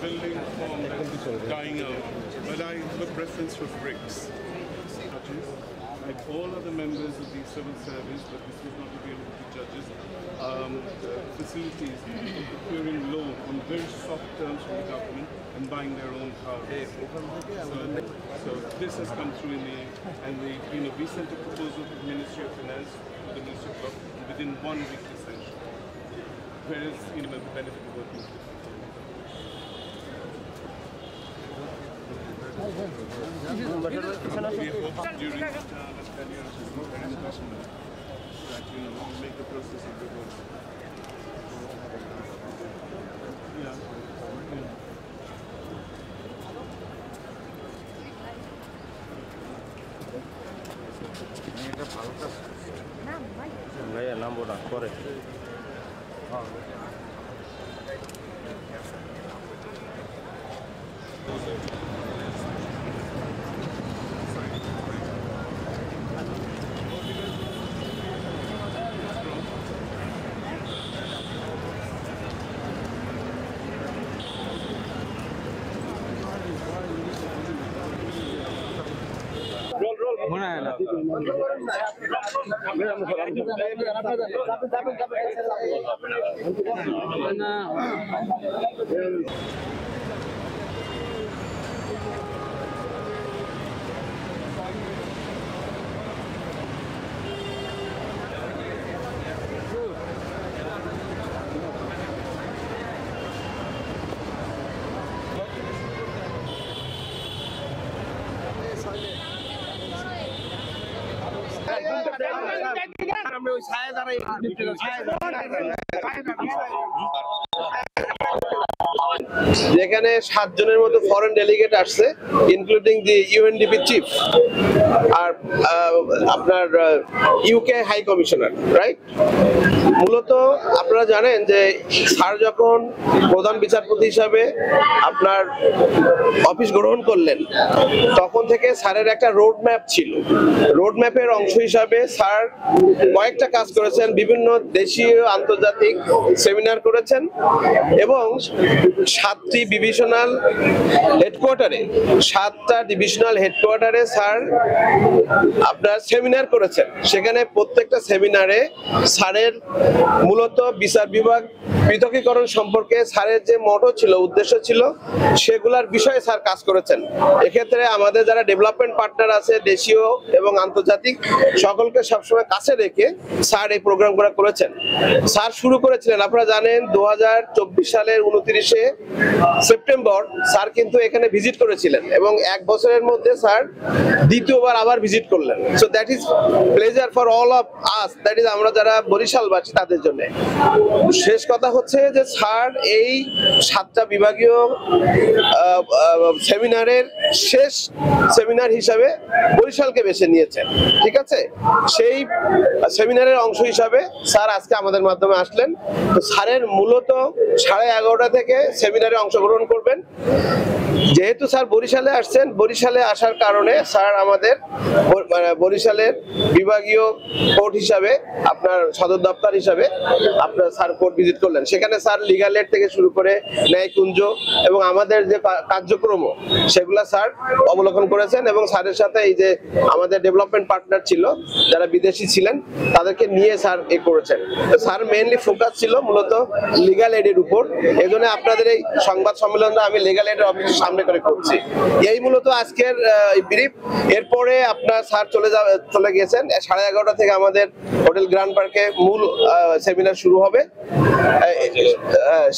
building form that's dying out, but I have a preference for bricks. Like all other members of the civil service, but this was not available to judges, facilities procuring loan on very soft terms from the government and buying their own cars. So this has come through we sent a proposal to the Ministry of Finance, to the Ministry of Law, within 1 week essentially. Whereas, the benefit of working with during this tenure is very investment that make the process of the work. ভাইয়া নামবো না পরে মনে হয় না যেখানে 7 জনের মতো ফরেন ডেলিগেট আসছে, ইনক্লুডিং দি ইউএনডিপি চিফ আর আপনার ইউকে হাই কমিশনার, রাইট? মূলত আপনারা জানেন যে স্যার যখন প্রধান বিচারপতি হিসাবে আপনার অফিস গ্রহণ করলেন, তখন থেকে স্যারের একটা রোড ম্যাপ ছিল। রোড ম্যাপের অংশ হিসাবে স্যার কয়েকটা কাজ করেছেন, বিভিন্ন দেশীয় আন্তর্জাতিক সেমিনার করেছেন এবং 7টা ডিভিশনাল হেডকোয়ার্টারে স্যার আপনার সেমিনার করেছেন। সেখানে প্রত্যেকটা সেমিনারে স্যারের মূলত বিচার বিভাগ পৃথকীকরণ সম্পর্কে স্যারের যে মোটো ছিল, উদ্দেশ্য ছিল, সেগুলার বিষয়ে স্যার কাজ করেছেন। এক্ষেত্রে আমাদের যারা ডেভেলপমেন্ট পার্টনার আছে, দেশীয় এবং আন্তর্জাতিক, সকলকে সবসময় কাছে রেখে স্যার এই প্রোগ্রামগুলো করেছেন। স্যার শুরু করেছিলেন, আপনারা জানেন 2024 সালের 29শে সেপ্টেম্বর স্যার কিন্তু এখানে ভিজিট করেছিলেন এবং 1 বছরের মধ্যে স্যার দ্বিতীয়বার আবার ভিজিট করলেন। So that is pleasure for all of us, that is আমরা যারা বরিশালবাসী তাদের জন্য। শেষ কথা হচ্ছে যে স্যার এই 7টা বিভাগীয় সেমিনারের শেষ সেমিনার হিসাবে বরিশালকে বেছে নিয়েছেন, ঠিক আছে? সেই সেমিনারের অংশ হিসাবে স্যার আজকে আমাদের মাধ্যমে আসলেন। তো স্যারের মূলত 11:30 থেকে সেমিনারে অংশগ্রহণ করবেন। যেহেতু স্যার বরিশালে আসছেন, বরিশালে আসার কারণে স্যার আমাদের বরিশালের বিভাগীয় কোর্ট হিসাবে, আপনার সদর দপ্তর হিসাবে আপনার স্যার কোর্ট ভিজিট করলেন। সেখানে স্যার লিগাল এড থেকে শুরু করে ন্যায়কুঞ্জ এবং আমাদের যে কার্যক্রম সেগুলা স্যার অবলোকন করেছেন এবং স্যারের সাথে এই যে আমাদের ডেভেলপমেন্ট পার্টনার ছিল, যারা বিদেশি ছিলেন, তাদেরকে নিয়ে স্যার করেছেন। তো স্যার মেইনলি ফোকাস ছিল মূলত লিগাল এডের উপর। এই জন্য আপনাদের এই সংবাদ সম্মেলনটা আমি লিগাল এডের অফিসের সামনে করে করছি। এই মূলত আজকের ব্রিফ। এরপরে আপনার স্যার চলে গেছেন 11:30 থেকে আমাদের হোটেল গ্র্যান্ড পার্কে মূল সেমিনার শুরু হবে।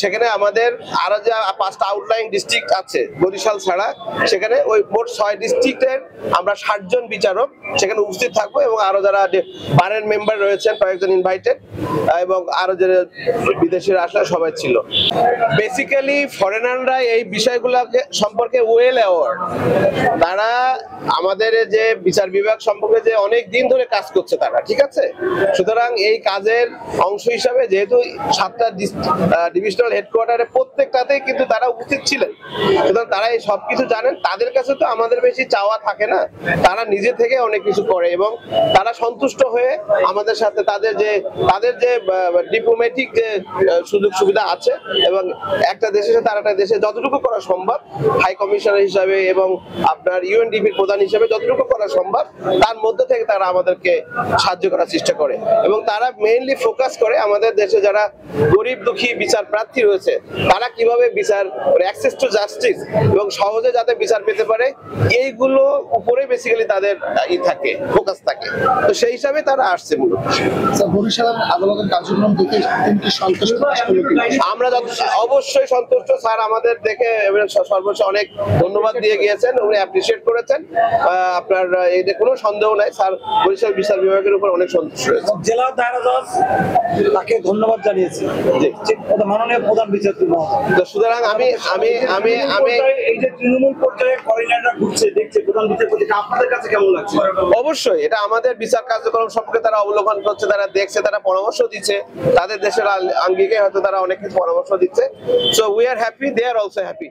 সেখানে আমাদের আরো যে 5টা আউটলাইন ডিস্ট্রিক্ট আছে বরিশাল ছাড়া, সেখানে ওই মোট 6 ডিস্ট্রিক্টের আমরা 60 জন বিচারক সেখানে উপস্থিত থাকবো এবং আরো যারা বারের মেম্বার রয়েছেন কয়েকজন ইনভাইটেড এবং আরো যারা বিদেশিরা আসলে সবাই ছিল। বেসিক্যালি ফরেনাররা এই বিষয়গুলোকে সম্পর্কে ওয়েল অ্যাওয়ার্ড। তারা আমাদের যে বিচার বিভাগ সম্পর্কে যে অনেক দিন ধরে কাজ করছে তারা, ঠিক আছে। সুতরাং এই কাজের অংশ হিসাবে যেহেতু 7টা ডিভিশনাল হেডকোয়ার্টারে প্রত্যেকটাতেই কিন্তু তারা উপস্থিত ছিলেন, সুতরাং তারা এই সবকিছু জানেন। তাদের কাছে তো আমাদের বেশি চাওয়া থাকে না, তারা নিজে থেকে অনেক কিছু করে এবং তারা সন্তুষ্ট হয়ে আমাদের সাথে তাদের যে ডিপ্লোম্যাটিক যে সুযোগ সুবিধা আছে এবং একটা দেশের সাথে আরেকটা দেশে যতটুকু করা সম্ভব হাই কমিশনার হিসাবে এবং আপনার ইউএনডিপির প্রধান হিসাবে যতটুকু করা সম্ভব তার মধ্যে থেকে তারা আমাদেরকে সাহায্য করার চেষ্টা করে এবং তারা মেইনলি ফোকাস করে আমাদের দেশে যারা গরিব দুঃখী বিচার প্রার্থী রয়েছে তারা কিভাবে বিচার অ্যাক্সেস টু জাস্টিস এবং সহজে যাতে বিচার পেতে পারে এইগুলো উপরে বেসিক্যালি তাদের থাকে, ফোকাস থাকে। তো সেই হিসাবে তারা আসছে মূলত। বরিশাল আদালতের কার্যক্রম দেখে সন্তুষ্ট? আমরা অবশ্যই সন্তুষ্ট। স্যার আমাদের দেখে সর্বশেষ অনেক ধন্যবাদ দিয়ে গিয়েছেন, উনি অ্যাপ্রিশিয়েট করেছেন। আপনার এতে কোনো সন্দেহ নাই, স্যার বরিশাল বিচার বিভাগের উপর অনেক সন্তুষ্ট রয়েছে। জেলা দায়রা জজ তাকে ধন্যবাদ জানিয়েছি, মাননীয় প্রধান বিচারপতি মহোদয়। সুতরাং আমি এই যে তৃণমূল পর্যায়ে করিডোরটা ঘুরছে দেখছে প্রধান বিচারপতিকে, আপনাদের কাছে কেমন লাগছে? অবশ্যই এটা আমাদের বিচার কার্যক্রম সম্পর্কে তারা অবলোকন করছে, তারা দেখছে, তারা পরামর্শ দিচ্ছে, তাদের দেশের আঙ্গিকে হয়তো তারা অনেক কিছু পরামর্শ দিচ্ছে। So we are happy, they are also happy.